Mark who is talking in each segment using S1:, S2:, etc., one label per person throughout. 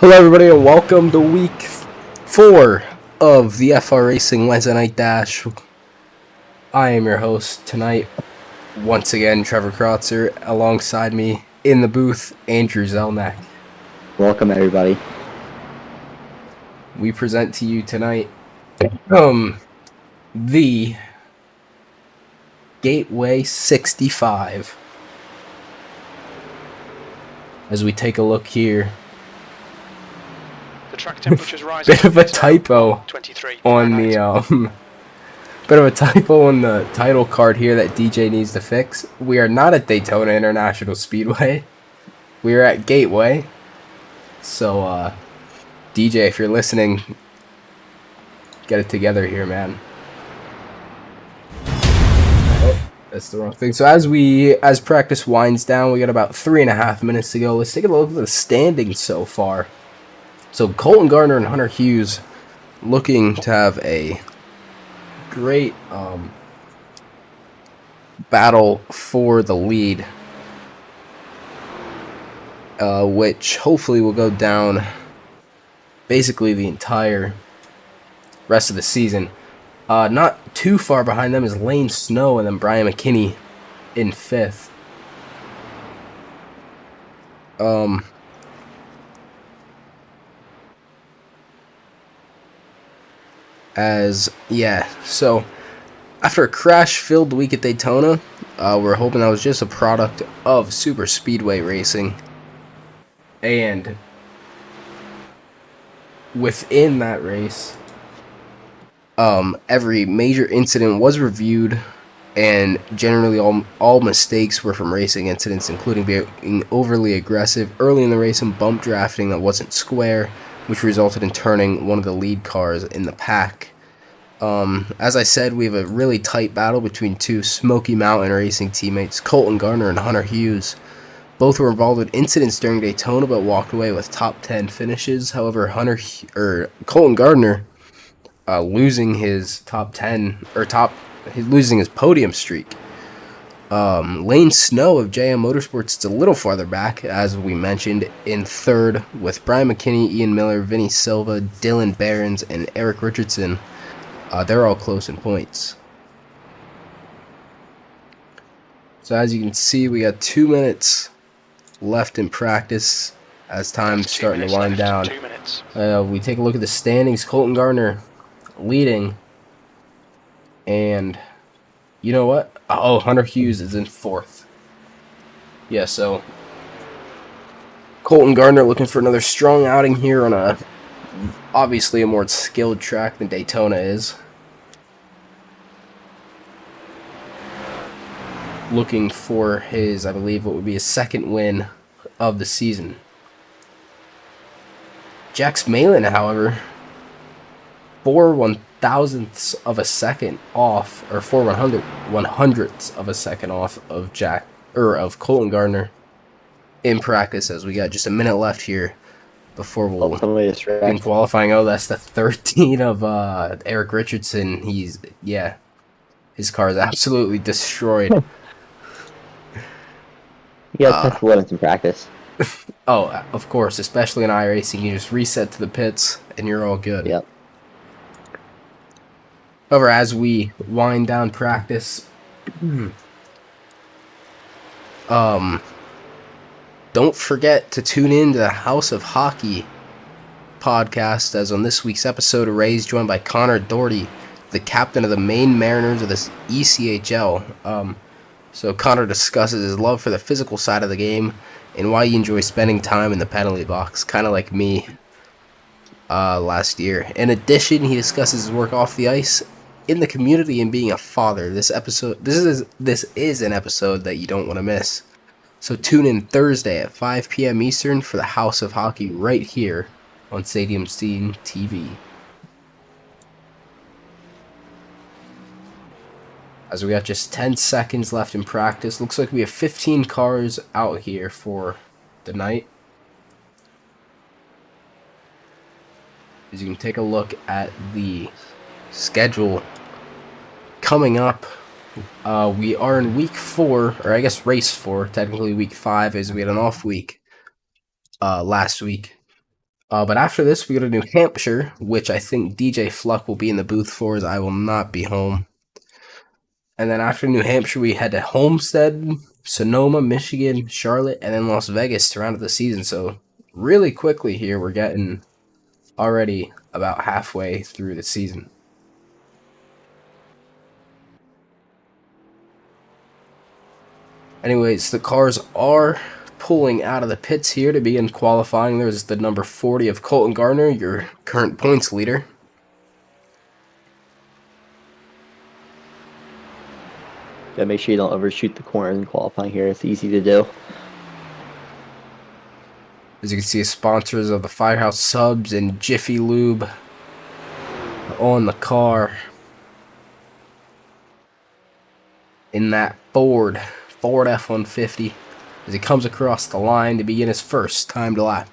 S1: Hello, everybody, and welcome to week 4 of the iRacing Wednesday Night Dash. I am your host tonight, once again, Trevor Krotzer. Alongside me in the booth, Andrew Zelnick.
S2: Welcome, everybody.
S1: We present to you tonight the Gateway 65. As we take a look here.
S3: The track temperature's rising.
S1: Bit of a typo
S3: 23
S1: on the bit of a typo on the title card here that DJ needs to fix. We are not at Daytona International Speedway. We are at Gateway. So DJ, if you're listening, get it together here, man. Oh, that's the wrong thing. So as practice winds down, we got about 3.5 minutes to go. Let's take a look at the standings so far. So Colton Gardner and Hunter Hughes looking to have a great battle for the lead, which hopefully will go down basically the entire rest of the season. Not too far behind them is Lane Snow and then Brian McKinney in 5th. So after a crash-filled week at Daytona, we're hoping that was just a product of super speedway racing. And within that race, every major incident was reviewed, and generally all mistakes were from racing incidents, including being overly aggressive early in the race and bump drafting that wasn't square, which resulted in turning one of the lead cars in the pack. As I said, we have a really tight battle between two Smoky Mountain Racing teammates, Colton Gardner and Hunter Hughes. Both were involved with incidents during Daytona, but walked away with top 10 finishes. However, Colton Gardner losing his losing his podium streak. Lane Snow of JM Motorsports is a little farther back, as we mentioned, in 3rd, with Brian McKinney, Ian Miller, Vinny Silva, Dylan Behrens, and Eric Richardson. They're all close in points. So as you can see, we got 2 minutes left in practice as time's starting to wind down.
S3: 2 minutes.
S1: We take a look at the standings. Colton Gardner leading. And you know what? Oh, Hunter Hughes is in 4th. Yeah, so Colton Gardner looking for another strong outing here on obviously a more skilled track than Daytona is. Looking for his, I believe, what would be his 2nd win of the season. Jax Malin, however, 4/1000ths of a second off, or 4/100ths of a second off of Colton Gardner in practice, as we got just a minute left here before we'll begin qualifying. Oh, that's the 13 of Eric Richardson. His car is absolutely destroyed.
S2: You got tough limits in practice.
S1: Oh, of course, especially in iRacing, you just reset to the pits and you're all good.
S2: Yep.
S1: However, as we wind down practice, don't forget to tune in to the House of Hockey podcast, as on this week's episode, Ray is joined by Connor Doherty, the captain of the Maine Mariners of the ECHL. So Connor discusses his love for the physical side of the game and why he enjoys spending time in the penalty box, kind of like me last year. In addition, he discusses his work off the ice, in the community, and being a father. This is an episode that you don't want to miss. So tune in Thursday at 5 p.m. Eastern for the House of Hockey right here on Stadium Scene TV. As we got just 10 seconds left in practice. Looks like we have 15 cars out here for the night. As you can take a look at the schedule coming up, we are in week 4, or I guess race 4, technically week 5, as we had an off week last week. But after this, we go to New Hampshire, which I think DJ Fluck will be in the booth for, as I will not be home. And then after New Hampshire, we head to Homestead, Sonoma, Michigan, Charlotte, and then Las Vegas to round out the season. So really quickly here, we're getting already about halfway through the season. Anyways, the cars are pulling out of the pits here to begin qualifying. There's the number 40 of Colton Gardner, your current points leader.
S2: Gotta make sure you don't overshoot the corners in qualifying here. It's easy to do.
S1: As you can see, sponsors of the Firehouse Subs and Jiffy Lube on the car. In that Ford F-150, as he comes across the line to begin his first timed lap.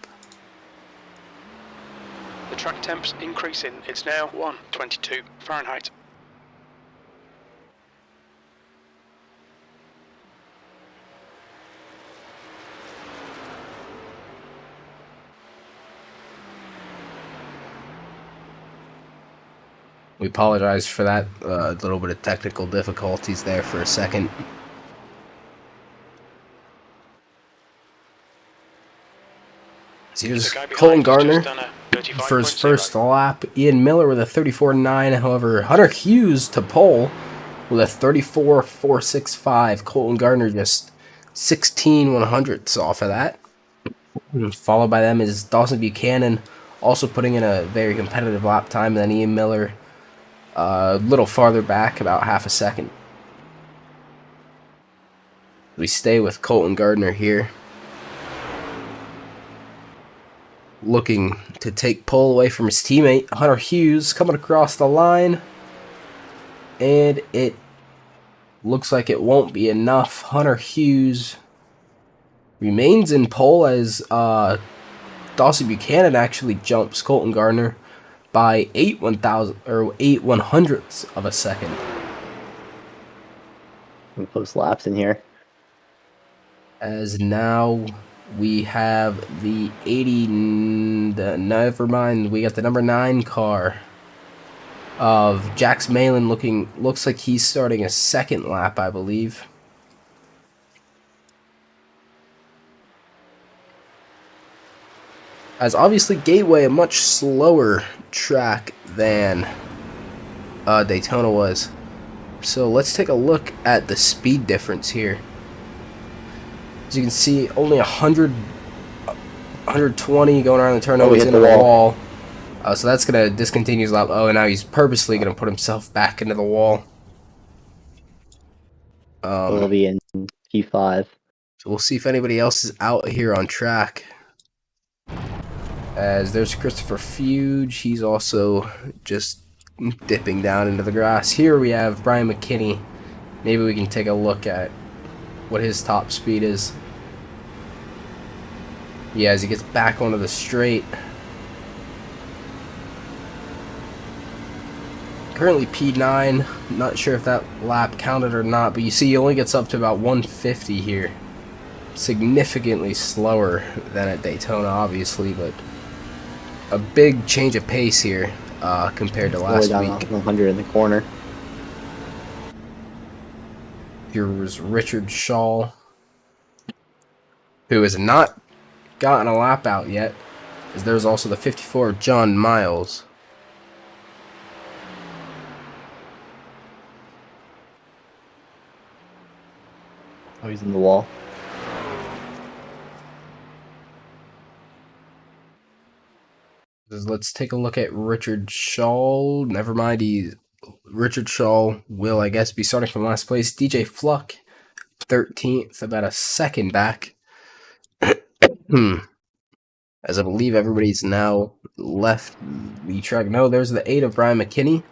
S3: The track temp's increasing. It's now 122 Fahrenheit.
S1: We apologize for that little bit of technical difficulties there for a second. So here's Colton Gardner for his first lap. Ian Miller with a 34.9. However, Hunter Hughes to pole with a 34.465. Colton Gardner just 16/100ths off of that. Followed by them is Dawson Buchanan, also putting in a very competitive lap time. And then Ian Miller a little farther back, about half a second. We stay with Colton Gardner here, looking to take pole away from his teammate Hunter Hughes, coming across the line, and it looks like it won't be enough. Hunter Hughes remains in pole as Dawson Buchanan actually jumps Colton Gardner by 8/100ths of a second.
S2: Some close laps in here.
S1: As now we have the 80. Never mind. We got the number 9 car of Jax Malin. Looks like he's starting a second lap, I believe. As obviously Gateway, a much slower track than Daytona was. So let's take a look at the speed difference here. As you can see, only 120 going around the turn. Oh, he's in the wall. So that's going to discontinue his lap. Oh, and now he's purposely going to put himself back into the wall.
S2: It'll be in P5.
S1: So we'll see if anybody else is out here on track. As there's Christopher Fuge, he's also just dipping down into the grass. Here we have Brian McKinney. Maybe we can take a look at what his top speed is. Yeah, as he gets back onto the straight. Currently P9, not sure if that lap counted or not, but you see he only gets up to about 150 here. Significantly slower than at Daytona, obviously, but a big change of pace here compared to last week.
S2: 100 in the corner.
S1: Here was Richard Shaw, who has not gotten a lap out yet, as there's also the 54 John Miles.
S2: Oh, he's in the wall.
S1: Let's take a look at Richard Shaw. Never mind, Richard Shaw will, I guess, be starting from last place. DJ Fluck, 13th, about a second back. As I believe everybody's now left the track. No, there's the 8 of Brian McKinney.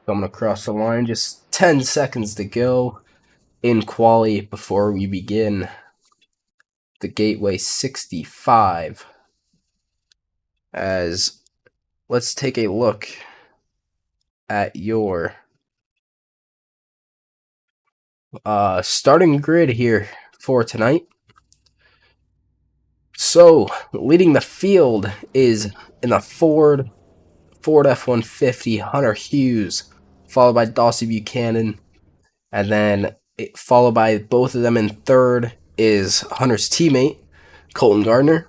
S1: Coming across the line, just 10 seconds to go in quali before we begin the Gateway 65. As let's take a look at your starting grid here for tonight. So, leading the field is in the Ford F-150, Hunter Hughes, followed by Dawson Buchanan, and then followed by both of them in third is Hunter's teammate, Colton Gardner,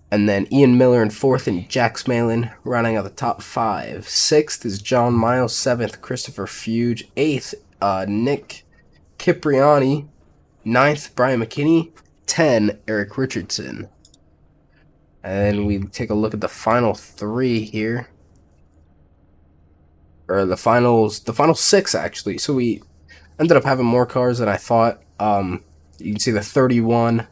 S1: and then Ian Miller in fourth and Jack Smalin rounding out the top five. Sixth is John Miles, seventh Christopher Fuge, eighth Nick Cipriani, ninth Brian McKinney, 10 Eric Richardson. And we take a look at the final three here. Or the final six actually. So we ended up having more cars than I thought. You can see the 31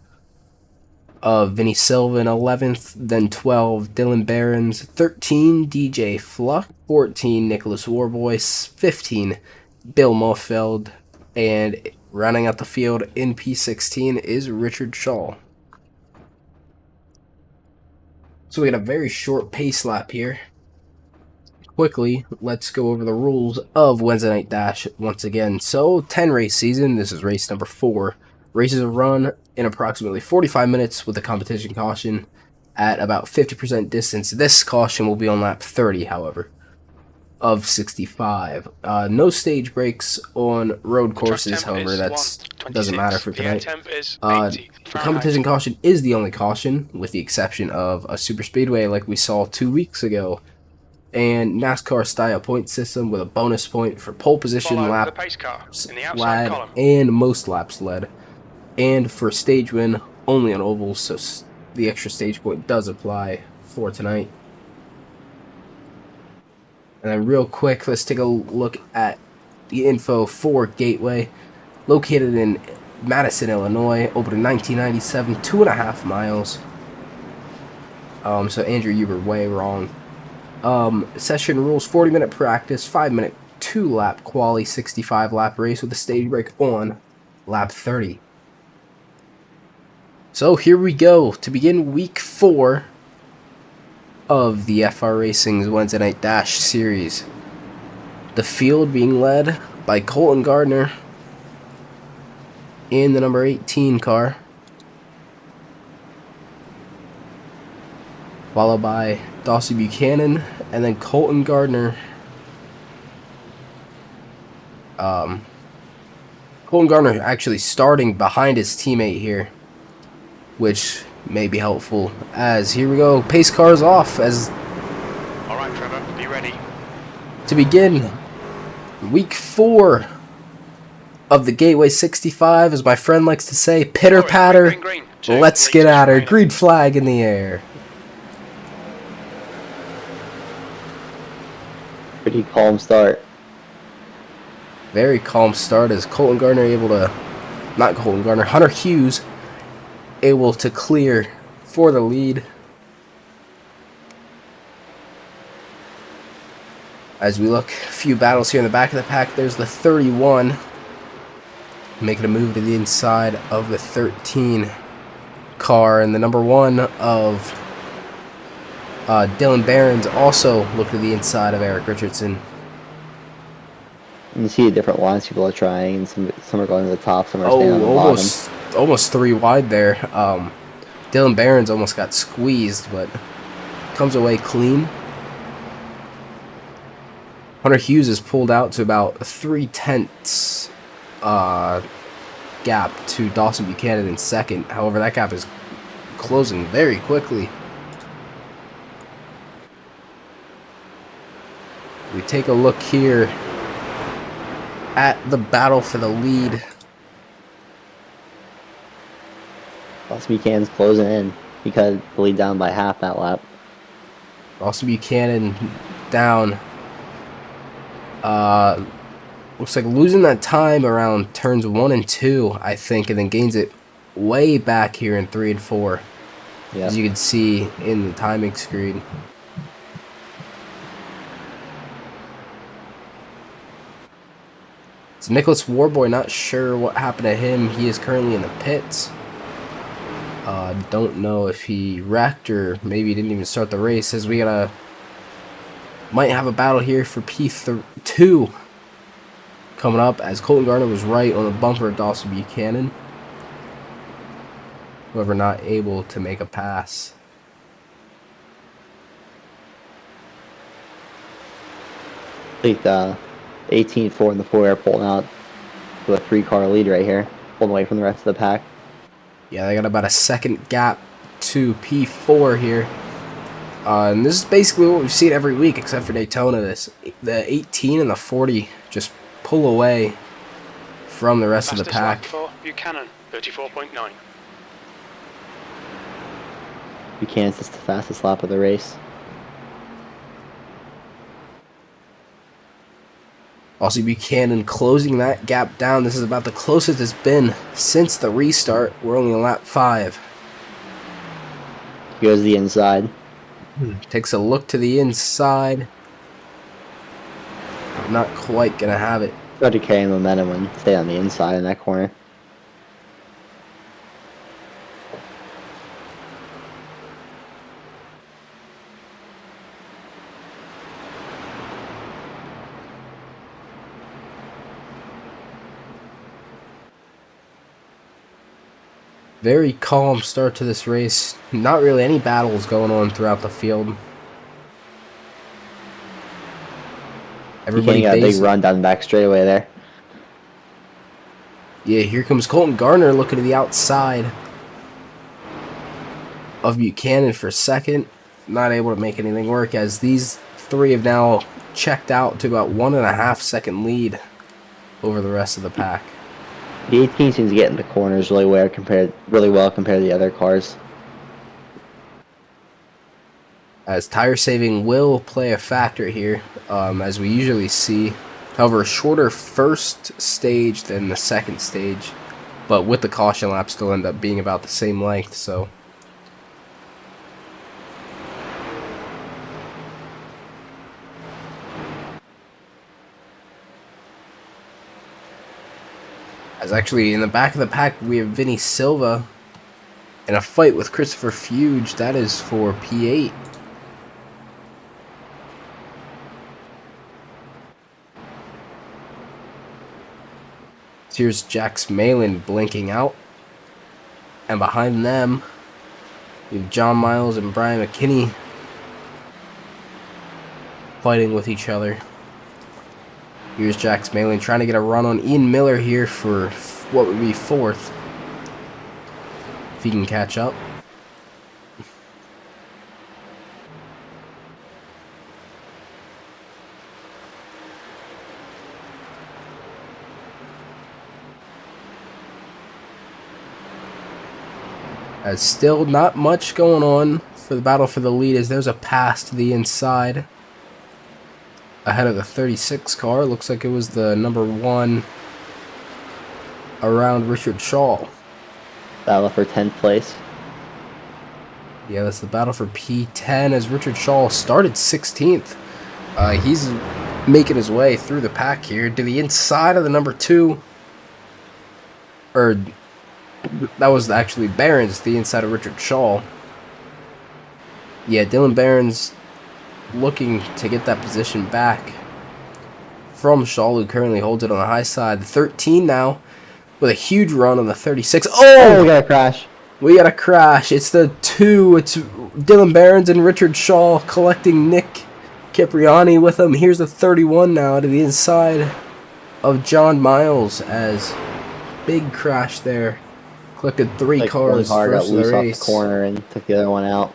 S1: of Vinny Silva in 11th, then 12 Dylan Behrens, 13 DJ Fluck, 14 Nicholas Warboy, 15 Bill Mofeld, and rounding out the field in P16 is Richard Shaw. So we got a very short pace lap here. Quickly, let's go over the rules of Wednesday Night Dash once again. So, 10 race season, this is race number 4. Races are run in approximately 45 minutes with a competition caution at about 50% distance. This caution will be on lap 30, however, of 65. No stage breaks on road courses, however, that doesn't matter for tonight. The competition caution is the only caution, with the exception of a super speedway like we saw 2 weeks ago, and NASCAR style point system with a bonus point for pole position, laps led, and most laps led, and for stage win only on ovals, so the extra stage point does apply for tonight. And then real quick, let's take a look at the info for Gateway, located in Madison, Illinois, opened in 1997, 2.5 miles. So Andrew, you were way wrong. Session rules: 40-minute practice, 5-minute 2-lap quali, 65-lap race with a stage break on lap 30. So here we go to begin week 4 of the iRacing's Wednesday Night Dash series. The field being led by Colton Gardner in the number 18 car, followed by Dawson Buchanan, and then Colton Gardner. Colton Gardner actually starting behind his teammate here, which may be helpful, as here we go, pace cars off as
S3: All right, Trevor, be ready.
S1: to begin week 4 of the Gateway 65, as my friend likes to say, pitter patter,
S3: Green.
S1: let's get at her, green flag in the air.
S2: Pretty calm start.
S1: Very calm start as Colton Gardner Hunter Hughes able to clear for the lead. As we look, a few battles here in the back of the pack. There's the 31 making a move to the inside of the 13 car, and the number 1 of Dylan Behrens also look to the inside of Eric Richardson.
S2: You see the different lines people are trying, and some are going to the top, some are staying on the bottom.
S1: Almost 3 wide there. Dylan Behrens almost got squeezed, but comes away clean. Hunter Hughes is pulled out to about 3/10 gap to Dawson Buchanan in second. However, that gap is closing very quickly. We take a look here at the battle for the lead.
S2: Dawson Buchanan's closing in. He cut the lead down by half that lap.
S1: Also Buchanan down. Looks like losing that time around turns 1 and 2, I think, and then gains it way back here in 3 and 4. Yep. As you can see in the timing screen. So Nicholas Warboy, not sure what happened to him. He is currently in the pits. Don't know if he wrecked or maybe he didn't even start the race, as we got a might have a battle here for P2 coming up, as Colton Gardner was right on the bumper of Dawson Buchanan. However, not able to make a pass.
S2: I think 18-4 in the 4 pulling out with a 3-car lead right here, pulling away from the rest of the pack.
S1: Yeah, they got about a second gap to P4 here. And this is basically what we've seen every week except for Daytona. The 18 and the 40 just pull away from the rest of the pack.
S3: Fastest lap for Buchanan, 34.9.
S2: Buchanan's just the fastest lap of the race.
S1: Also, Buchanan closing that gap down. This is about the closest it's been since the restart. We're only on lap 5.
S2: He goes to the inside.
S1: Takes a look to the inside. Not quite going to have it.
S2: Got to carry momentum and stay on the inside in that corner.
S1: Very calm start to this race. Not really any battles going on throughout the field. Everybody
S2: got a big run down the back straightaway there.
S1: Yeah, here comes Colton Gardner looking to the outside of Buchanan for second. Not able to make anything work, as these three have now checked out to about 1.5 second lead over the rest of the pack.
S2: The 18 seems to get in the corners really well compared to the other cars.
S1: As tire saving will play a factor here, as we usually see. However, a shorter first stage than the second stage, but with the caution lap still end up being about the same length, so. As actually in the back of the pack we have Vinny Silva in a fight with Christopher Fuge. That is for P8. Here's Jax Malin blinking out. And behind them, we have John Miles and Brian McKinney fighting with each other. Here's Jax Malin trying to get a run on Ian Miller here for what would be 4th. If he can catch up. As still not much going on for the battle for the lead, as there's a pass to the inside ahead of the 36 car. Looks like it was the number 1 around Richard Shaw.
S2: Battle for 10th place.
S1: Yeah, that's the battle for P10, as Richard Shaw started 16th. He's making his way through the pack here to the inside of the number 2. Or that was actually Barron's, the inside of Richard Shaw. Yeah, Dylan Barron's looking to get that position back from Shaw, who currently holds it on the high side. The 13 now with a huge run on the 36. Oh,
S2: we got a crash.
S1: We got a crash. It's the 2. It's Dylan Barron's and Richard Shaw collecting Nick Cipriani with them. Here's the 31 now to the inside of John Miles, as big crash there. Collected 3 cars
S2: Car got
S1: first of
S2: loose
S1: the
S2: off
S1: race.
S2: the corner and took the other one out.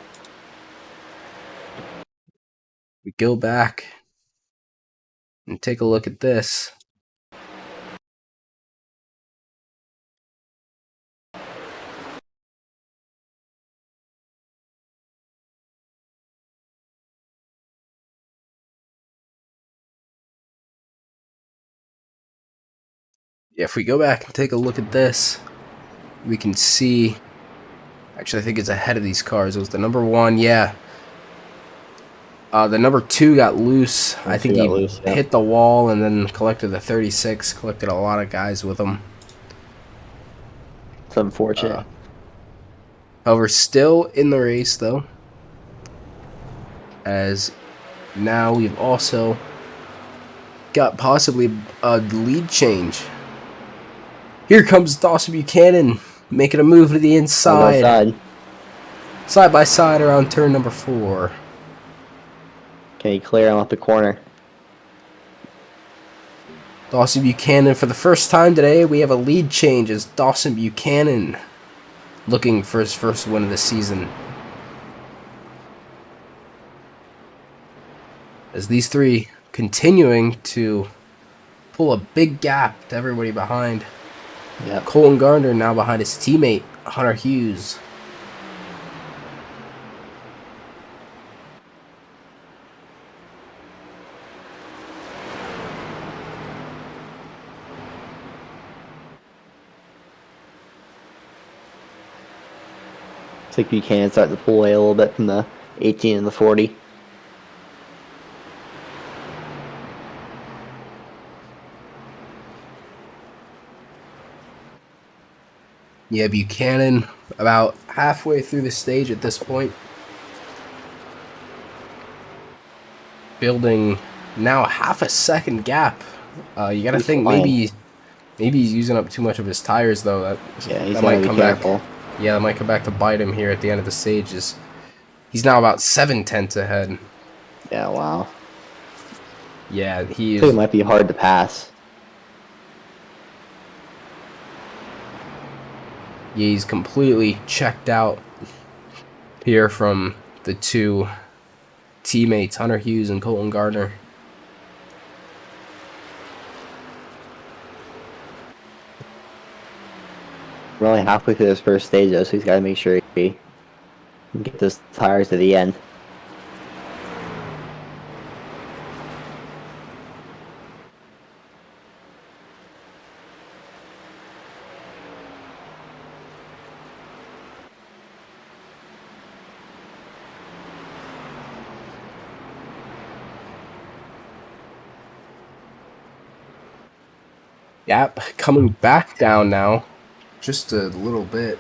S1: We go back and take a look at this. Yeah, if we go back and take a look at this, we can see, actually I think it's ahead of these cars. It was the number 1, yeah. The number 2 got loose. I think he hit the wall and then collected the 36. Collected a lot of guys with him.
S2: It's unfortunate.
S1: However, still in the race though, as Now we've also got possibly a lead change. Here comes Dawson Buchanan making a move to the
S2: Side by
S1: inside.
S2: side.
S1: Side by side around turn number 4.
S2: Can he clear him off the corner?
S1: Dawson Buchanan, for the first time today, we have a lead change as Dawson Buchanan looking for his first win of the season. As these three continuing to pull a big gap to everybody behind.
S2: Yep.
S1: Colton Gardner now behind his teammate, Hunter Hughes.
S2: Looks like Buchanan starting to pull away a little bit from the 18 and the 40.
S1: Yeah, Buchanan about halfway through the stage at this point. Building now half a second gap. You got to
S2: He's
S1: think
S2: flying.
S1: maybe he's using up too much of his tires though.
S2: Yeah, he's
S1: That
S2: gotta
S1: might
S2: be
S1: come
S2: careful.
S1: back. Yeah, that might come back to bite him here at the end of the stage. He's now about 7/10 ahead.
S2: Yeah, wow.
S1: Yeah, he
S2: I think it
S1: is.
S2: might be hard to pass.
S1: Yeah, he's completely checked out here from the two teammates, Hunter Hughes and Colton Gardner.
S2: We're only halfway through this first stage though, so he's gotta make sure he can get those tires to the end.
S1: Yep, coming back down now, just a little bit.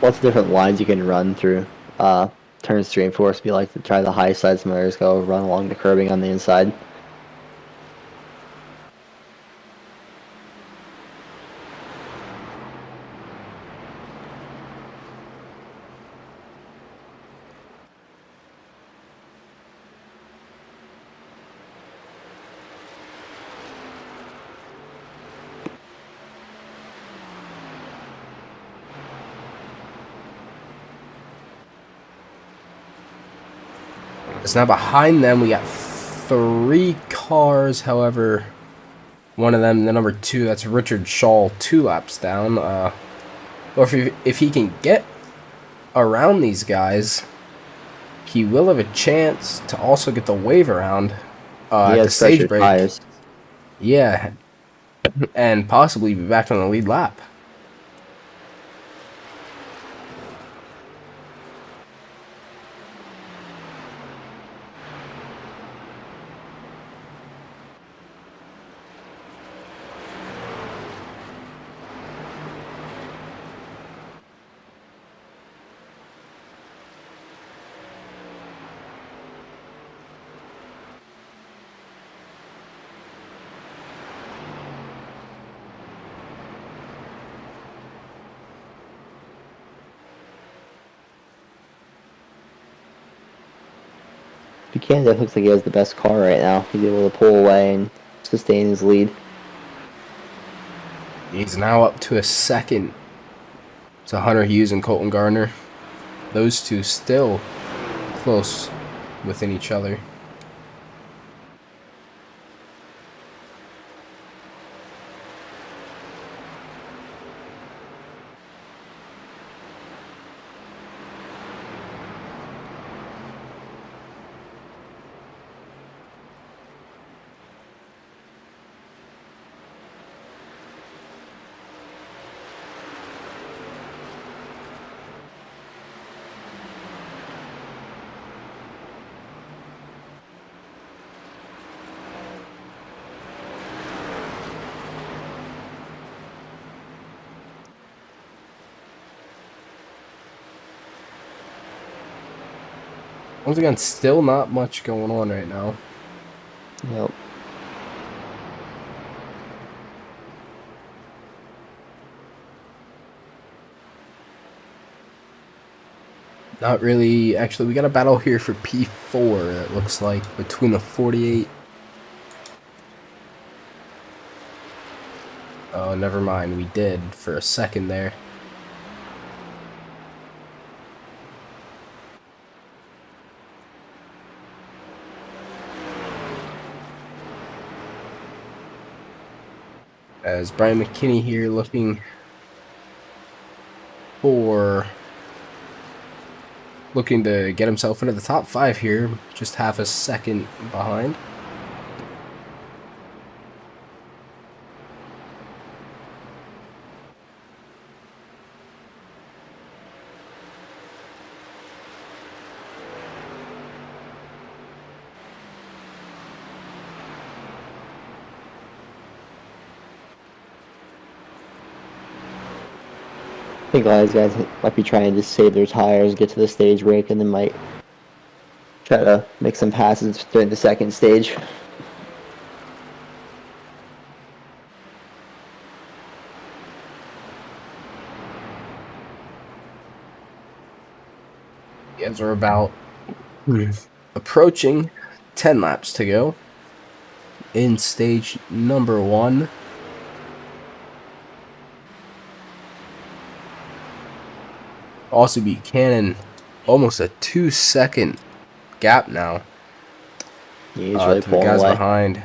S2: Lots of different lines you can run through turns 3 and 4. So if you like to try the high side, some others go run along the curbing on the inside.
S1: It's now behind them. We got 3 cars. However, one of them, the number 2, that's Richard Shaw, 2 laps down. Or if he can get around these guys, he will have a chance to also get the wave around
S2: He
S1: at the
S2: has
S1: stage
S2: pressured
S1: break.
S2: tires.
S1: Yeah, and possibly be back on the lead lap.
S2: Buchanan looks like he has the best car right now. He's able to pull away and sustain his lead.
S1: He's now up to a second to Hunter Hughes and Colton Gardner. Those two still close within each other. Once again, still not much going on right now.
S2: Yep.
S1: Not really. Actually, we got a battle here for P4, it looks like, between the 48. Oh, never mind. We did for a second there. As Brian McKinney here looking to get himself into the top 5 here, just half a second behind.
S2: I think a lot of these guys might be trying to save their tires, get to the stage break, and then might try to make some passes during the second stage.
S1: As we're about approaching 10 laps to go in stage number 1. Also Buchanan, almost a 2-second gap now.
S2: He's really
S1: to the
S2: pulling
S1: guys
S2: away.
S1: behind.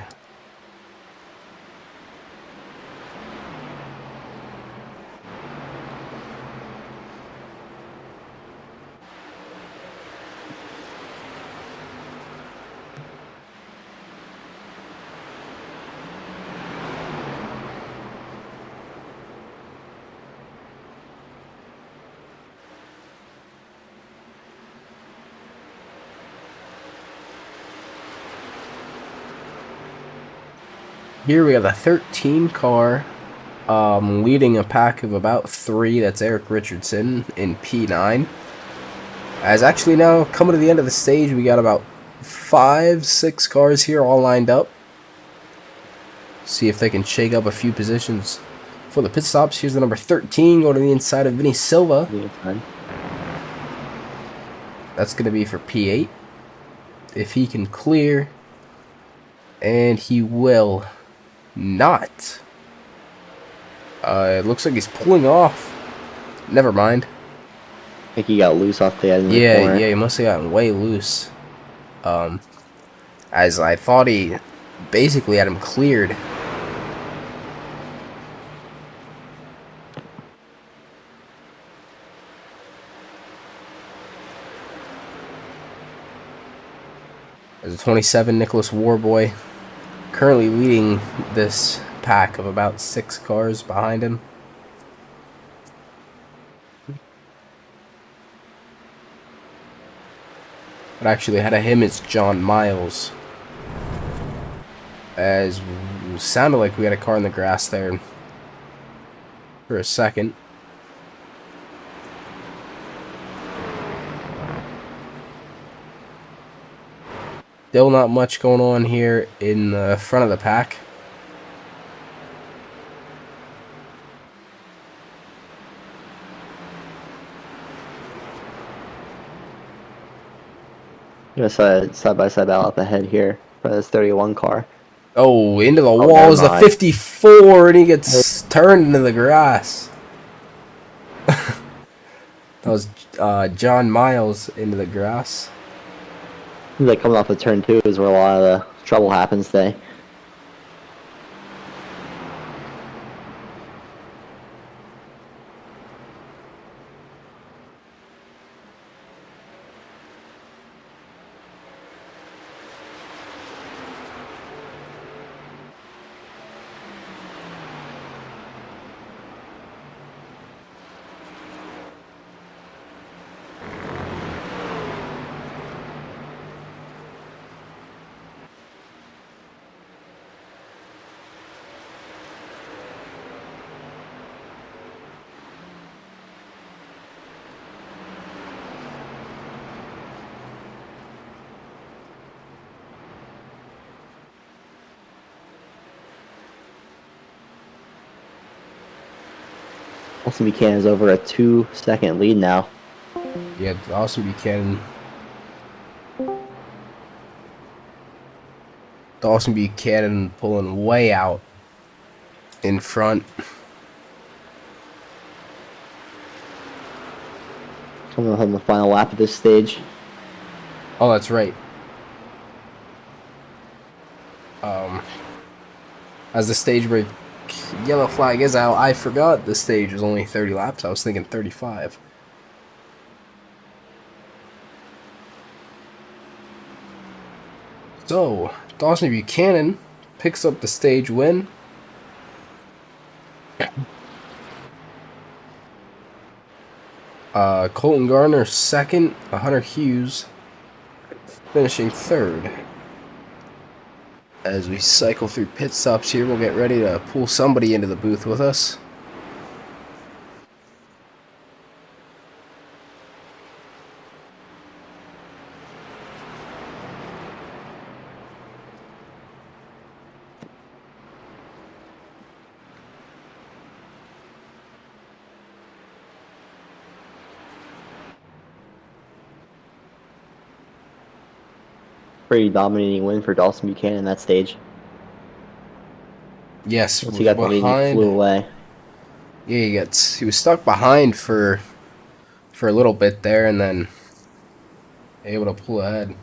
S1: Here we have a 13 car leading a pack of about 3. That's Eric Richardson in P9. As actually now coming to the end of the stage, we got about 5-6 cars here all lined up. See if they can shake up a few positions for the pit stops. Here's the number 13 going to the inside of Vinny Silva. That's going to be for P8. If he can clear, and he will not. It looks like he's pulling off. Never mind.
S2: I think he got loose off the end of the corner.
S1: Yeah, he must have gotten way loose. As I thought he basically had him cleared. As a 27, Nicholas Warboy currently leading this pack of about 6 cars behind him. But actually ahead of him is John Miles. As sounded like we had a car in the grass there for a second. Still not much going on here in the front of the pack.
S2: Just a side-by-side battle up ahead here for this 31 car.
S1: Oh, into the wall
S2: never
S1: is the
S2: mind.
S1: 54, and he gets turned into the grass. That was John Miles into the grass.
S2: Seems like coming off of turn 2 is where a lot of the trouble happens today. Austin Buchanan is over a 2-second lead now.
S1: Yeah, Dawson Buchanan. Dawson Buchanan pulling way out in front.
S2: Coming home the final lap of this stage.
S1: Oh, that's right. As the stage break yellow flag is out, I forgot the stage was only 30 laps. I was thinking 35. So, Dawson Buchanan picks up the stage win. Colton Garner second, Hunter Hughes finishing third. As we cycle through pit stops here, we'll get ready to pull somebody into the booth with us.
S2: Pretty dominating win for Dawson Buchanan in that stage.
S1: Yes,
S2: Once he got the lead, he flew away.
S1: Yeah, he was stuck behind for a little bit there, and then able to pull ahead.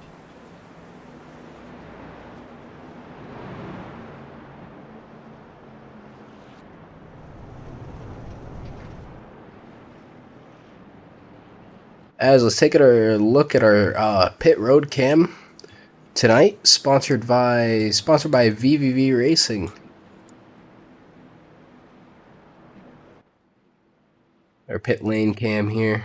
S1: As let's take a look at our pit road cam tonight, sponsored by VVV Racing. Our pit lane cam here.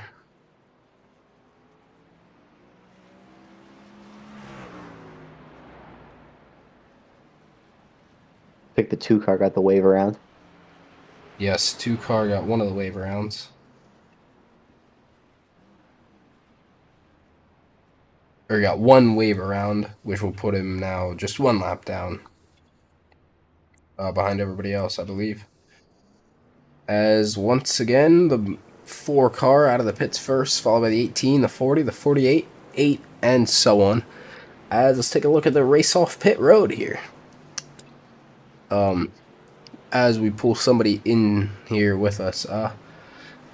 S2: I think the 2 car got the wave around.
S1: Yes, 2 car got one of the wave rounds. Or got one wave around, which will put him now just 1 lap down behind everybody else, I believe. As once again, the 4 car out of the pits first, followed by the 18, the 40, the 48, 8, and so on. As let's take a look at the race off pit road here. As we pull somebody in here with us.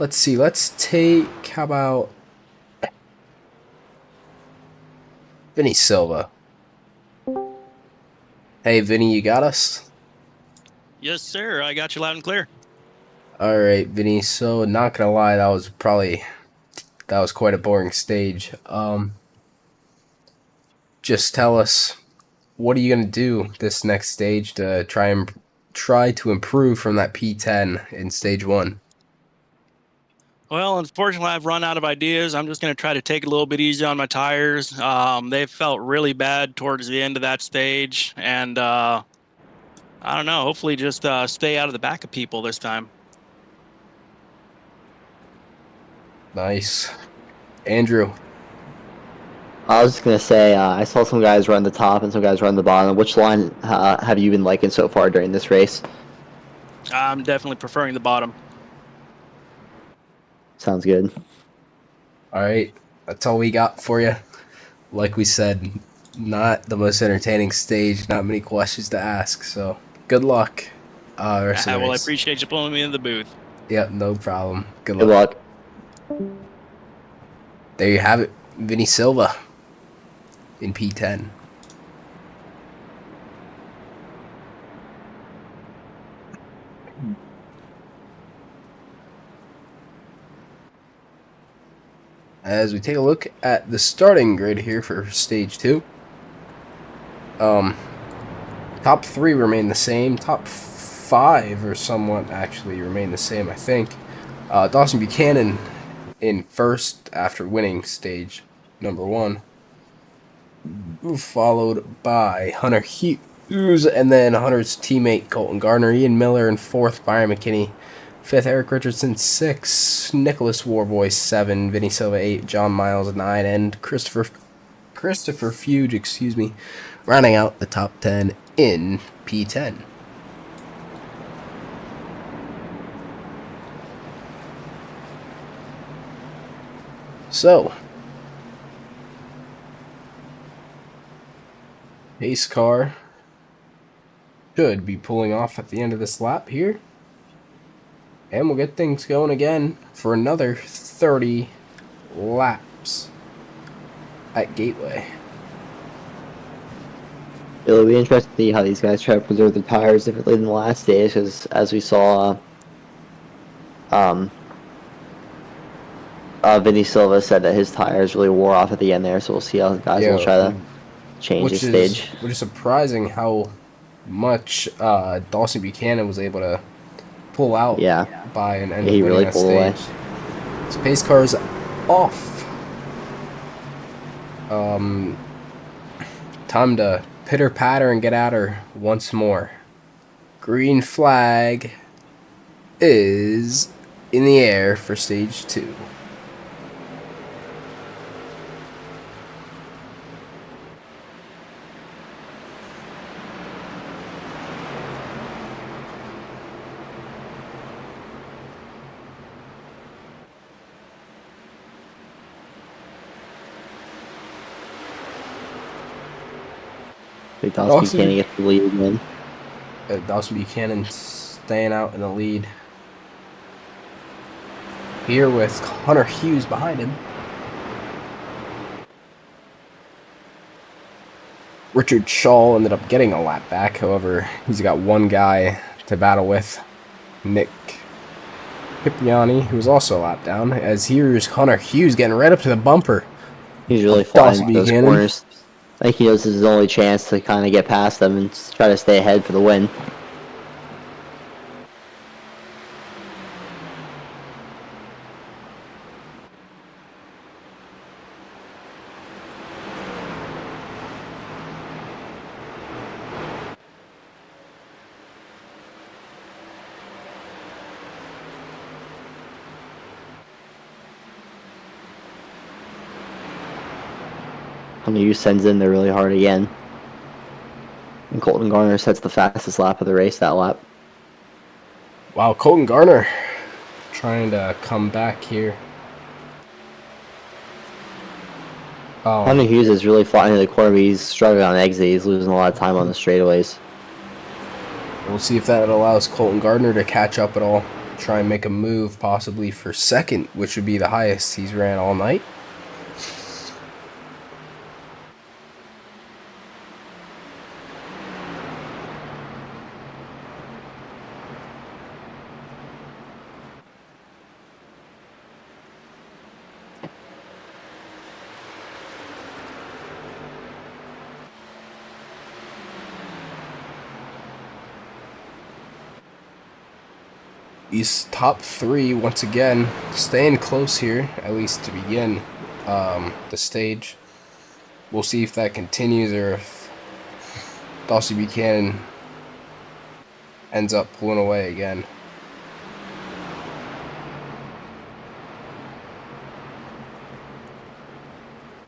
S1: Let's see. Let's take, how about Vinny Silva. Hey, Vinny, you got us?
S4: Yes, sir. I got you loud and clear.
S1: All right, Vinny. So, not gonna lie, that was quite a boring stage. Just tell us, what are you gonna do this next stage to try to improve from that P10 in stage 1?
S4: Well, unfortunately, I've run out of ideas. I'm just going to try to take it a little bit easy on my tires. They felt really bad towards the end of that stage, and I don't know. Hopefully, just stay out of the back of people this time.
S1: Nice, Andrew.
S2: I was just going to say, I saw some guys run the top and some guys run the bottom. Which line have you been liking so far during this race?
S4: I'm definitely preferring the bottom.
S2: Sounds good.
S1: All right, that's all we got for you. Like we said, not the most entertaining stage, not many questions to ask, so good luck.
S4: Well, I appreciate you pulling me in the booth.
S1: Yep, no problem. Good
S2: Good
S1: luck.
S2: luck.
S1: There you have it, Vinny Silva in P10. As we take a look at the starting grid here for stage 2. Top 3 remain the same. Top 5 or somewhat actually remain the same, I think. Dawson Buchanan in first after winning stage number 1. Followed by Hunter Hughes, and then Hunter's teammate Colton Gardner. Ian Miller in 4th, Byron McKinney 5th, Eric Richardson 6, Nicholas Warboy 7, Vinny Silva 8, John Miles 9, and Christopher Fuge, rounding out the top 10 in P10. So, pace car should be pulling off at the end of this lap here. And we'll get things going again for another 30 laps at Gateway.
S2: It'll be interesting to see how these guys try to preserve the tires differently than the last days, because as we saw, Vinny Silva said that his tires really wore off at the end there, so we'll see how the guys will try to change the stage.
S1: Which is surprising how much Dawson Buchanan was able to pull out by and end up
S2: he
S1: winning
S2: really
S1: that
S2: pulled
S1: stage.
S2: away.
S1: His pace car is off. Time to pitter patter and get at her once more. Green flag is in the air for stage 2.
S2: Dawson Buchanan gets the lead again.
S1: Dawson Buchanan staying out in the lead. Here with Hunter Hughes behind him. Richard Shaw ended up getting a lap back. However, he's got one guy to battle with, Nick Pipiani, who was also a lap down. As here's Hunter Hughes getting right up to the bumper.
S2: He's really flying those corners. I think he knows this is his only chance to kind of get past them and try to stay ahead for the win. Hunter sends in there really hard again. And Colton Garner sets the fastest lap of the race that lap.
S1: Wow, Colton Garner trying to come back here.
S2: Hunter Hughes is really flying into the corner, but he's struggling on exit. He's losing a lot of time on the straightaways.
S1: We'll see if that allows Colton Gardner to catch up at all. Try and make a move possibly for second, which would be the highest he's ran all night. These top 3 once again staying close here, at least to begin the stage. We'll see if that continues or if Dawson Buchanan ends up pulling away again.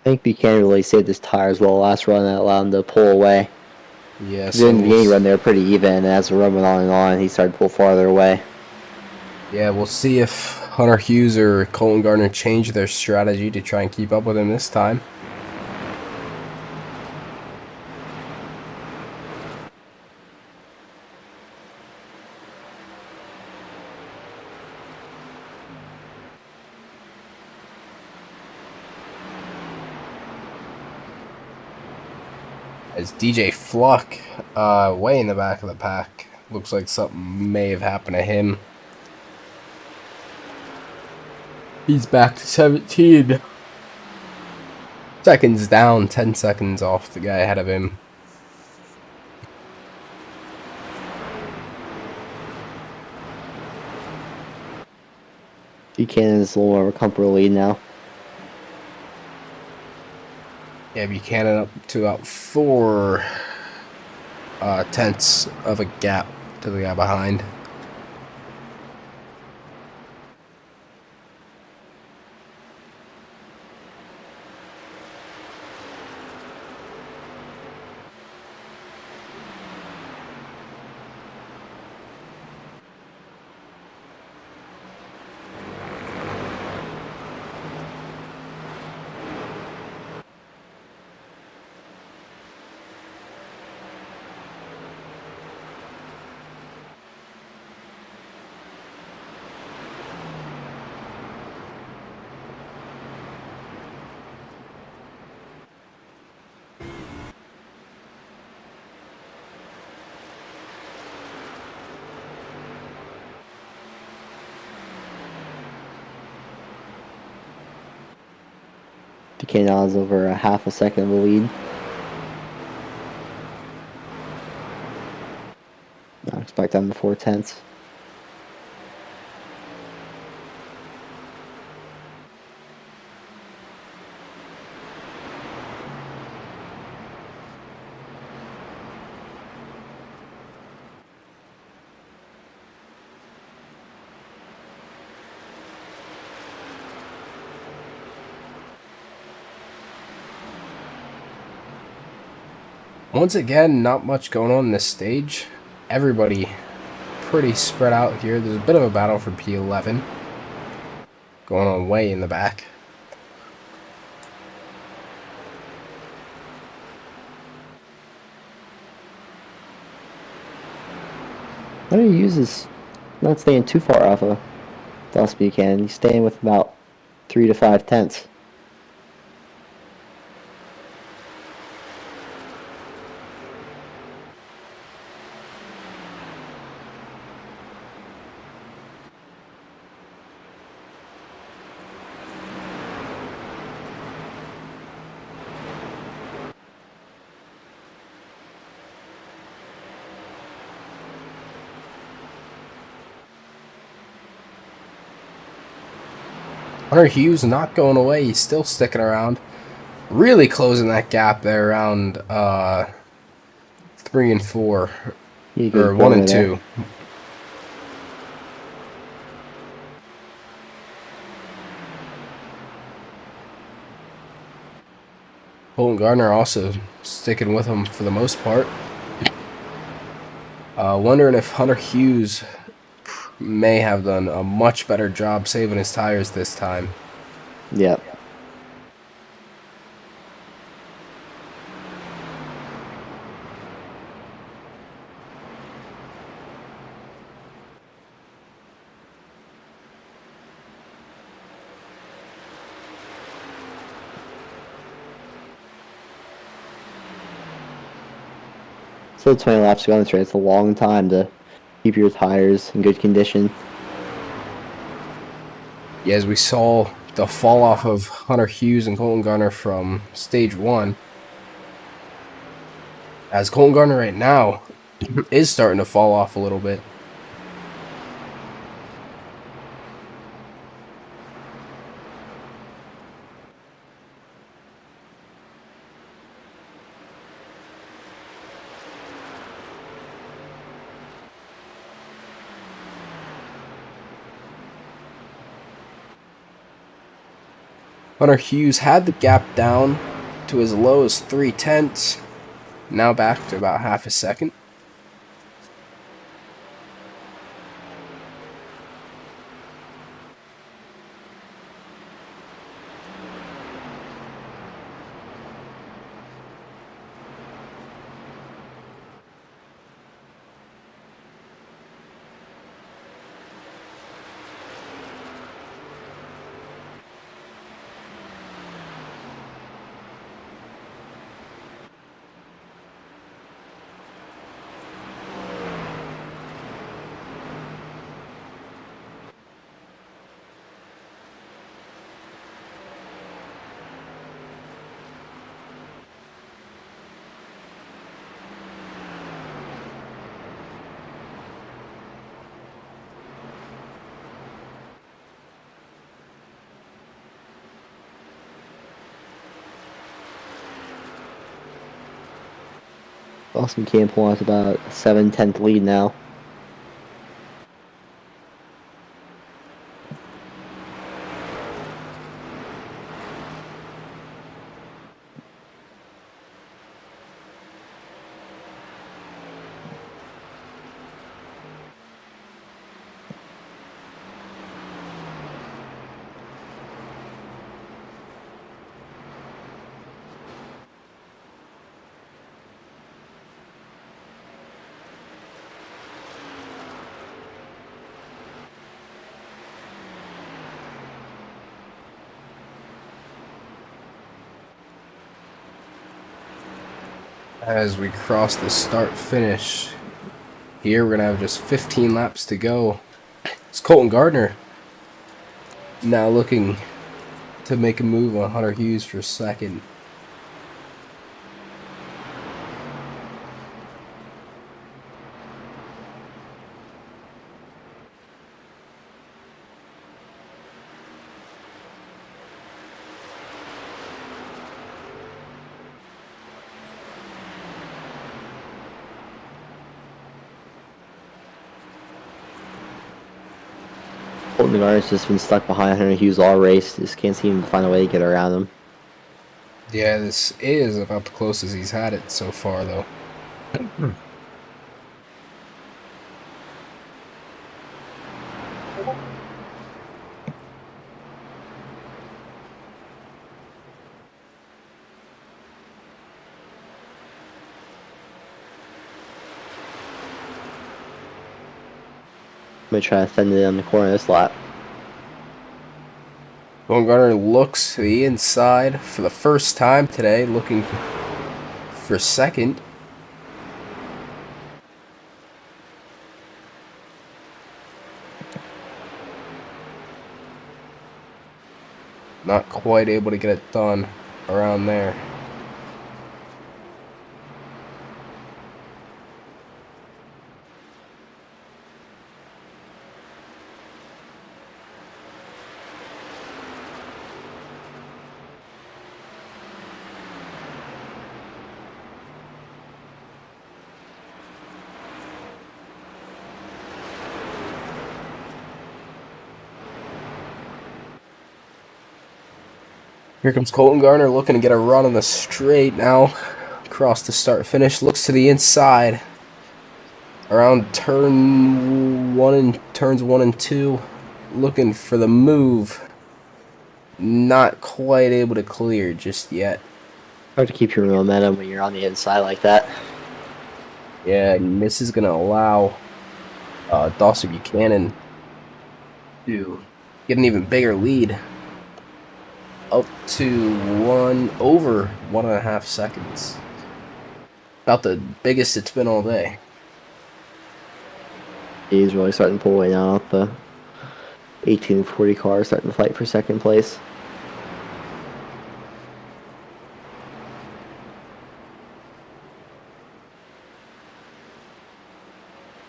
S2: I think Buchanan really saved his tires well last run that allowed him to pull away.
S1: Yeah,
S2: so in the beginning run, they were pretty even, and as the run went on and on, he started to pull farther away.
S1: Yeah, we'll see if Hunter Hughes or Colton Gardner change their strategy to try and keep up with him this time. As DJ Fluck way in the back of the pack. Looks like something may have happened to him. He's back to 17 seconds down, 10 seconds off the guy ahead of him.
S2: Buchanan's a little more of a comfortable lead now.
S1: Yeah, Buchanan up to about 4 tenths of a gap to the guy behind.
S2: Duquesne is over a half a second of a lead. I expect them to 4/10.
S1: Once again, not much going on in this stage. Everybody pretty spread out here. There's a bit of a battle for P11 going on way in the back.
S2: Hunter Hughes is not staying too far off of Dawson Buchanan. He's staying with about 3 to 5/10.
S1: Hunter Hughes not going away. He's still sticking around. Really closing that gap there around 3 and 4. Or 1 and 2. Colton Gardner also sticking with him for the most part. Wondering if Hunter Hughes may have done a much better job saving his tires this time.
S2: Yep. Still 20 laps to go on this race. It's a long time to keep your tires in good condition.
S1: Yeah, as we saw the fall off of Hunter Hughes and Colton Gardner from stage 1. As Colton Gardner right now is starting to fall off a little bit. Hunter Hughes had the gap down to as low as 3/10. Now back to about half a second.
S2: Austin Campbell has about a 7/10 lead now.
S1: As we cross the start finish here, we're gonna have just 15 laps to go. It's Colton Gardner now looking to to make a move on Hunter Hughes for second.
S2: Colton Gardner's just been stuck behind Henry Hughes all race. Just can't seem to find a way to get around him.
S1: Yeah, this is about the closest he's had it so far, though.
S2: I'm gonna try to send it on the corner of this lap.
S1: Colton Gardner looks to the inside for the first time today, looking for second. Not quite able to get it done around there. Here comes Colton Gardner looking to get a run on the straight now. Across the start finish. Looks to the inside. Around turns 1 and 2. Looking for the move. Not quite able to clear just yet.
S2: Hard to keep your momentum when you're on the inside like that.
S1: Yeah, and this is going to allow Dawson Buchanan to get an even bigger lead. Up to over 1.5 seconds. About the biggest it's been all day.
S2: He's really starting to pull away now. The 1840 car starting to fight for second place.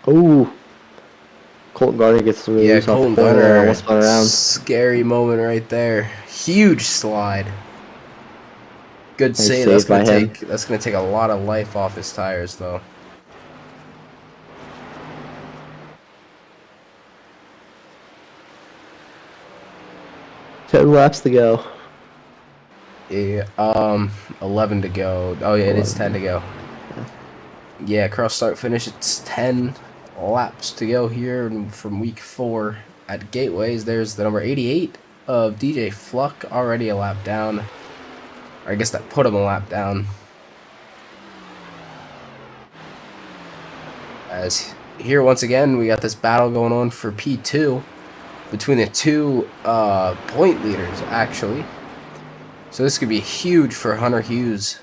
S2: Oh, Colton Gardner gets some
S1: Yeah,
S2: loose off
S1: Colton
S2: the corner and
S1: Gardner.
S2: almost spun around.
S1: Scary moment right there. Huge slide. Good
S2: Nice
S1: save.
S2: save by him.
S1: That's gonna take a lot of life off his tires, though.
S2: 10 laps to go.
S1: Yeah, 11 to go. Oh yeah, it is 10 to go. Yeah, cross start finish. It's 10 laps to go here from week 4 at Gateways. There's the number 88 of DJ Fluck already a lap down. Or I guess that put him a lap down. As here once again we got this battle going on for P2 between the two point leaders actually. So this could be huge for Hunter Hughes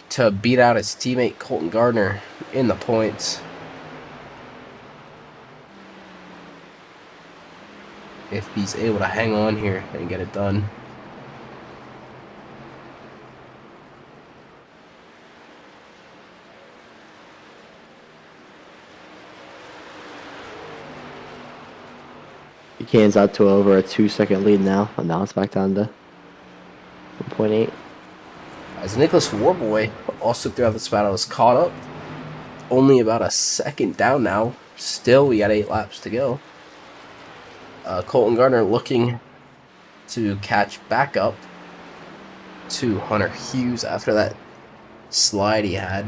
S1: to beat out his teammate Colton Gardner in the points. If he's able to hang on here and get it done.
S2: Buchanan's out to over a 2-second lead now, and now it's back down to 1.8.
S1: As Nicholas Warboy also throughout this battle is caught up. Only about a second down now. Still, we got 8 laps to go. Colton Gardner looking to catch back up to Hunter Hughes after that slide he had.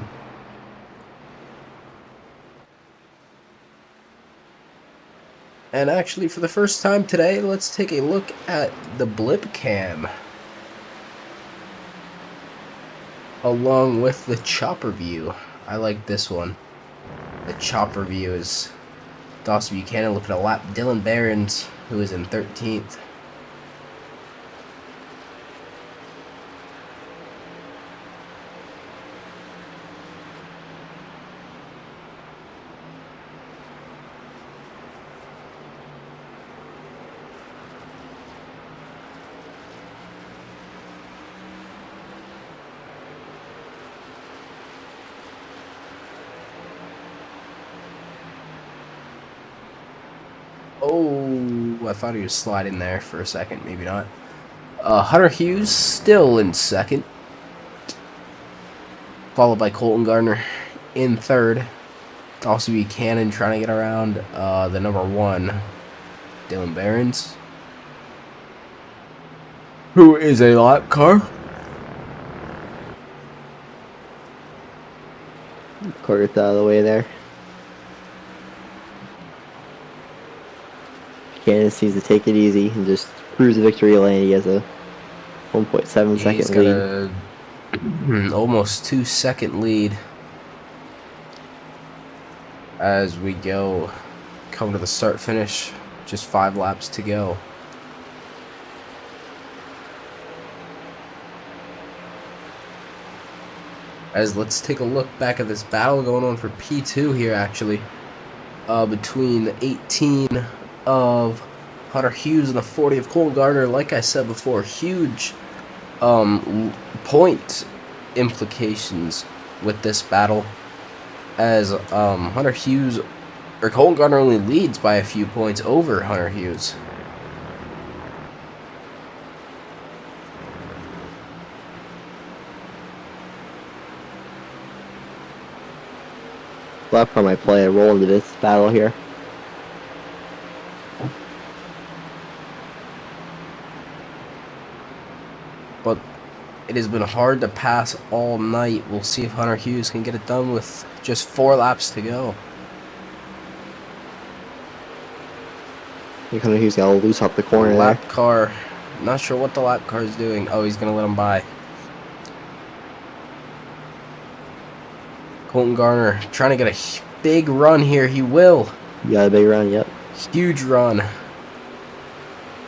S1: And actually, for the first time today, let's take a look at the blip cam along with the chopper view. I like this one. The chopper view is Dawson Buchanan looking to lap Dylan Behrens, who is in 13th. I thought he was sliding there for a second. Maybe not. Hunter Hughes still in second, followed by Colton Gardner in third. Also Buchanan trying to get around the number 1, Dylan Behrens, who is a lap car.
S2: Carter out of the way there. Candace needs to take it easy and just cruise the victory lane. He has a 1.7
S1: He's
S2: second
S1: got
S2: lead.
S1: a almost 2-second lead as we come to the start finish. Just 5 laps to go. As let's take a look back at this battle going on for P2 here, actually. Between the 18 of Hunter Hughes and the 40 of Colton Gardner. Like I said before, huge point implications with this battle, as Hunter Hughes, or Colton Gardner, only leads by a few points over Hunter Hughes.
S2: Lap car might play a role into this battle here.
S1: But it has been hard to pass all night. We'll see if Hunter Hughes can get it done with just 4 laps to go.
S2: I think Hunter Hughes got a loose off the corner
S1: Lap
S2: there.
S1: car, not sure what the lap car is doing. Oh, he's going to let him by. Colton Gardner trying to get a big run here. He will.
S2: You got a big run, yep.
S1: Huge run.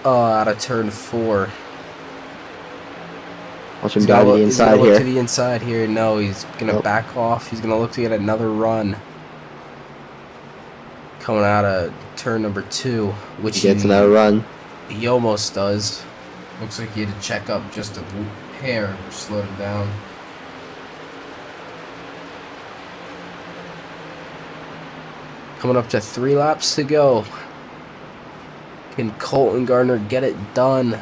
S1: Out of turn 4.
S2: Watch him dive to the
S1: He's
S2: inside
S1: gonna look
S2: here.
S1: to the inside here. No, he's going to back off. He's going to look to get another run. Coming out of turn number 2, which
S2: He gets another run.
S1: he almost does. Looks like he had to check up just a hair, which slowed him down. Coming up to 3 laps to go. Can Colton Gardner get it done?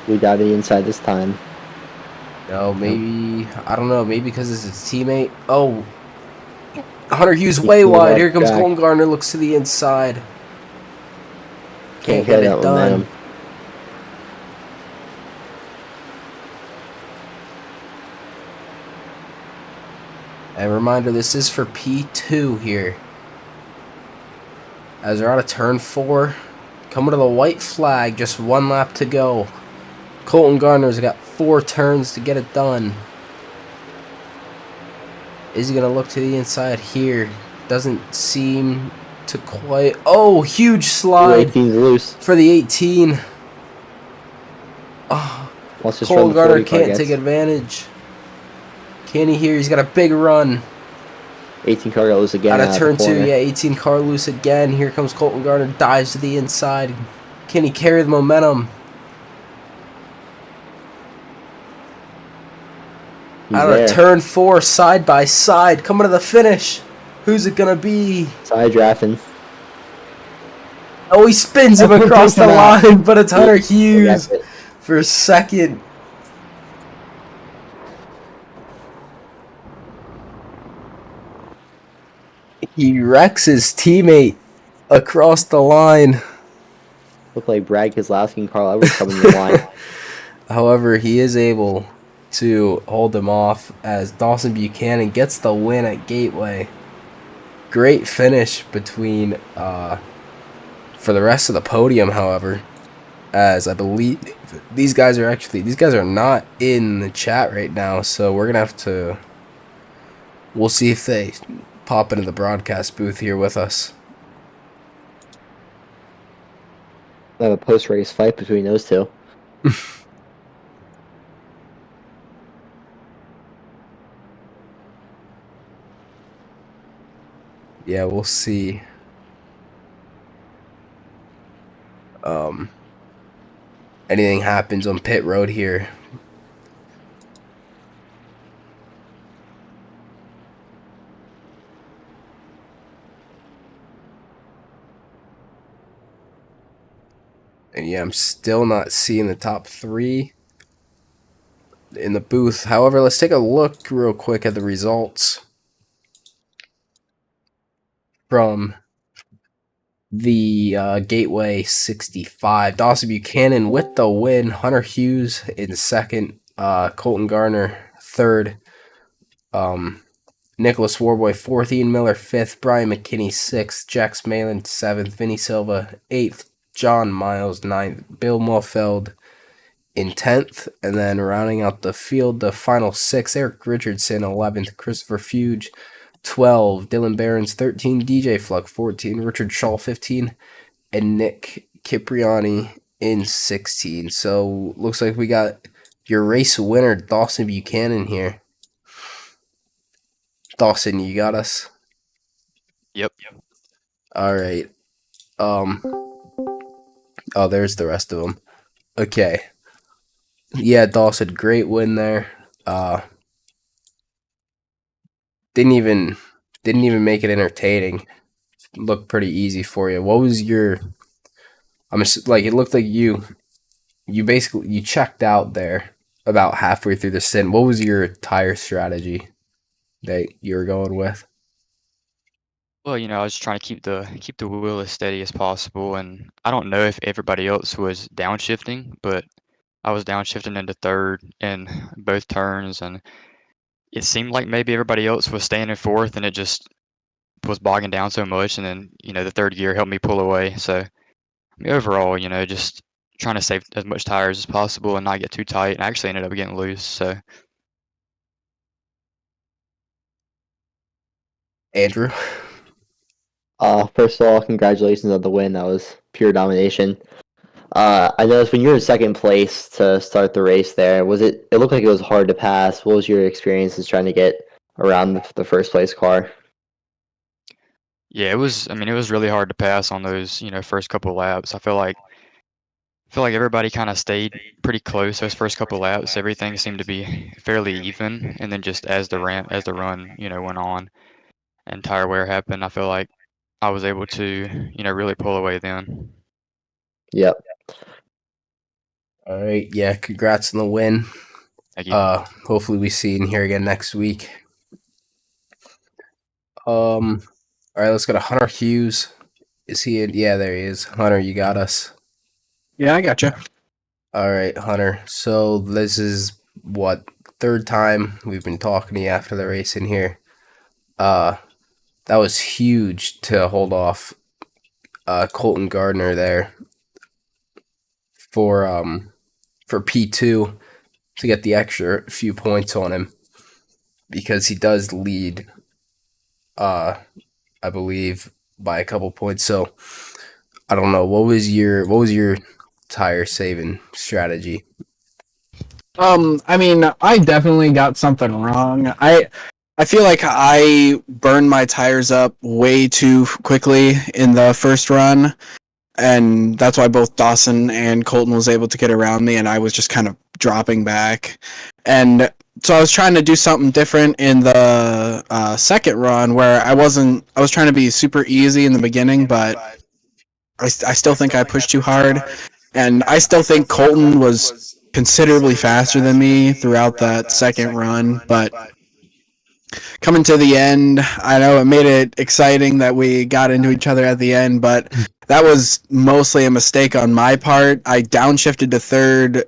S2: We dive to the inside this time.
S1: No, maybe, I don't know, maybe because it's his teammate. Oh, Hunter Hughes way wide. Here comes Colton Gardner, looks to the inside. Can't get it done. And reminder, this is for P2 here. As they're out of turn 4. Coming to the white flag, just 1 lap to go. Colton Gardner's got 4 turns to get it done. Is he going to look to the inside here? Doesn't seem to quite... Oh, huge slide for the 18. Oh, Colton Gardner can't take advantage. Can he here? He's got a big run.
S2: 18 car got loose again.
S1: Out of turn 2, yeah, 18 car loose again. Here comes Colton Gardner, dives to the inside. Can he carry the momentum? Out of turn 4, side by side, coming to the finish. Who's it gonna be?
S2: Side drafting.
S1: Oh, he spins him across the line, but it's Hunter Hughes for second. He wrecks his teammate across the line.
S2: Looked like Brad Keselowski and Carl Edwards coming to the line.
S1: However, he is able to hold him off as Dawson Buchanan gets the win at Gateway. Great finish between for the rest of the podium, however, as I believe these guys are not in the chat right now, so we're gonna have to, we'll see if they pop into the broadcast booth here with us.
S2: We'll have a post-race fight between those two.
S1: Yeah, we'll see. Anything happens on pit road here. And yeah, I'm still not seeing the top 3 in the booth. However, let's take a look real quick at the results from the Gateway 65. Dawson Buchanan with the win. Hunter Hughes in second. Colton Garner third. Nicholas Warboy fourth. Ian Miller fifth. Brian McKinney sixth. Jax Malin seventh. Vinny Silva eighth. John Miles ninth. Bill Mulfeld in 10th, and then rounding out the field, the final 6, Eric Richardson 11th, Christopher Fuge 12, Dylan Barons 13, DJ Fluck 14, Richard Shaw 15, and Nick Cipriani in 16. So looks like we got your race winner, Dawson Buchanan here. Dawson, you got us?
S5: Yep.
S1: All right. Oh, there's the rest of them. Okay. Yeah, Dawson, great win there. Didn't even make it entertaining. Looked pretty easy for you. What was your? Like it looked like you basically you checked out there about halfway through the stint. What was your tire strategy that you were going with?
S5: Well, I was trying to keep the wheel as steady as possible, and I don't know if everybody else was downshifting, but I was downshifting into third in both turns, and it seemed like maybe everybody else was staying in fourth, and it just was bogging down so much. And then the third gear helped me pull away. So I mean, overall, just trying to save as much tires as possible and not get too tight. And I actually ended up getting loose. So
S1: Andrew?
S2: First of all, congratulations on the win. That was pure domination. I noticed when you were in second place to start the race there, it looked like it was hard to pass. What was your experiences trying to get around the first place car?
S5: yeah, it was. I mean, it was really hard to pass on those first couple of laps. I feel like everybody kind of stayed pretty close those first couple of laps. Everything seemed to be fairly even, and then just as the run went on and tire wear happened, I feel like I was able to really pull away then.
S2: Yep.
S1: All right, yeah, congrats on the win.
S5: Thank you.
S1: Hopefully we see you in here again next week. All right, let's go to Hunter Hughes. Is he in? Yeah, there he is. Hunter, you got us.
S6: Yeah, I gotcha.
S1: All right, Hunter. So this is what, third time we've been talking to you after the race in here. That was huge to hold off Colton Gardner there for P2 to get the extra few points on him, because he does lead I believe by a couple points. So I don't know, what was your tire saving strategy?
S6: I mean, I definitely got something wrong. I feel like I burned my tires up way too quickly in the first run, and that's why both Dawson and Colton was able to get around me, and I was just kind of dropping back. And so I was trying to do something different in the second run, where I was trying to be super easy in the beginning, but I still think I pushed too hard, and I still think Colton was considerably faster than me throughout that second run, but coming to the end, I know it made it exciting that we got into each other at the end, but that was mostly a mistake on my part. I downshifted to third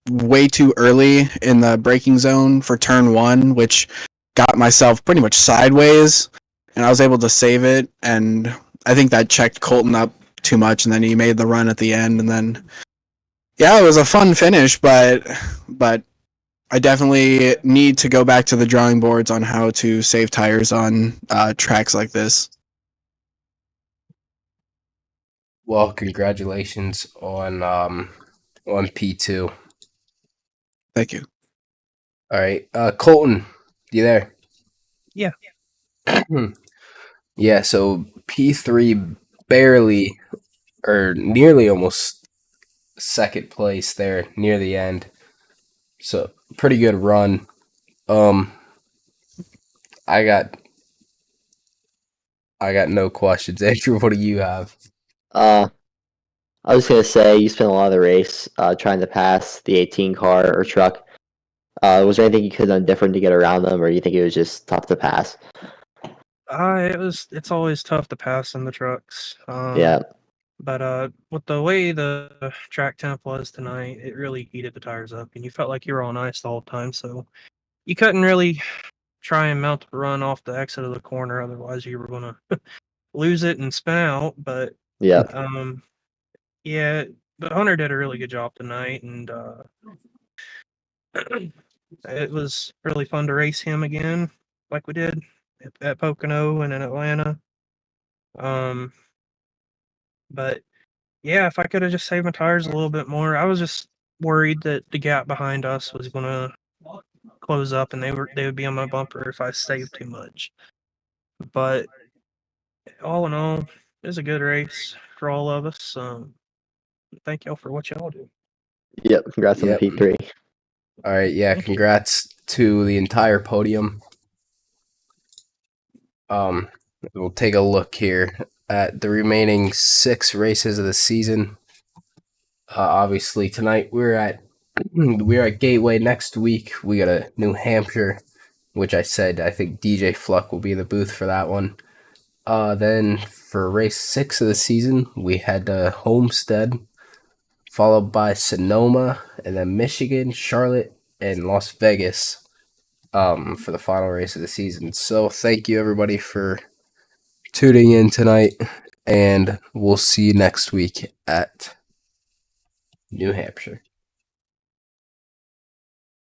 S6: way too early in the braking zone for turn one, which got myself pretty much sideways, and I was able to save it, and I think that checked Colton up too much, and then he made the run at the end, and then yeah, it was a fun finish, but I definitely need to go back to the drawing boards on how to save tires on tracks like this.
S1: Well, congratulations on P2.
S6: Thank you.
S1: All right, Colton, you there?
S7: Yeah.
S1: Yeah, so P3 barely or nearly almost second place there near the end. So pretty good run. I got no questions. Andrew, what do you have?
S2: Uh, I was gonna say you spent a lot of the race trying to pass the 18 car or truck. Was there anything you could have done different to get around them, or you think it was just tough to pass?
S7: It's always tough to pass in the trucks.
S2: Yeah,
S7: But with the way the track temp was tonight, it really heated the tires up, and you felt like you were on ice the whole time. So you couldn't really try and mount the run off the exit of the corner, otherwise you were gonna lose it and spin out. But
S2: yeah,
S7: um, yeah, but Hunter did a really good job tonight, and it was really fun to race him again, like we did at Pocono and in Atlanta. Um, but yeah, if I could have just saved my tires a little bit more, I was just worried that the gap behind us was gonna close up and they would be on my bumper if I saved too much. But all in all, it was a good race for all of us. Thank y'all for what y'all do.
S2: yep. Congrats on the
S1: Yep.
S2: P3.
S1: All right, yeah,
S7: Thank you.
S1: congrats to the entire podium. We'll take a look here at the remaining 6 races of the season. Obviously, tonight we're at Gateway. Next week we got a New Hampshire, which I said I think DJ Fluck will be in the booth for that one. Then for race 6 of the season, we had Homestead, followed by Sonoma, and then Michigan, Charlotte, and Las Vegas for the final race of the season. So thank you everybody for tuning in tonight, and we'll see you next week at New Hampshire.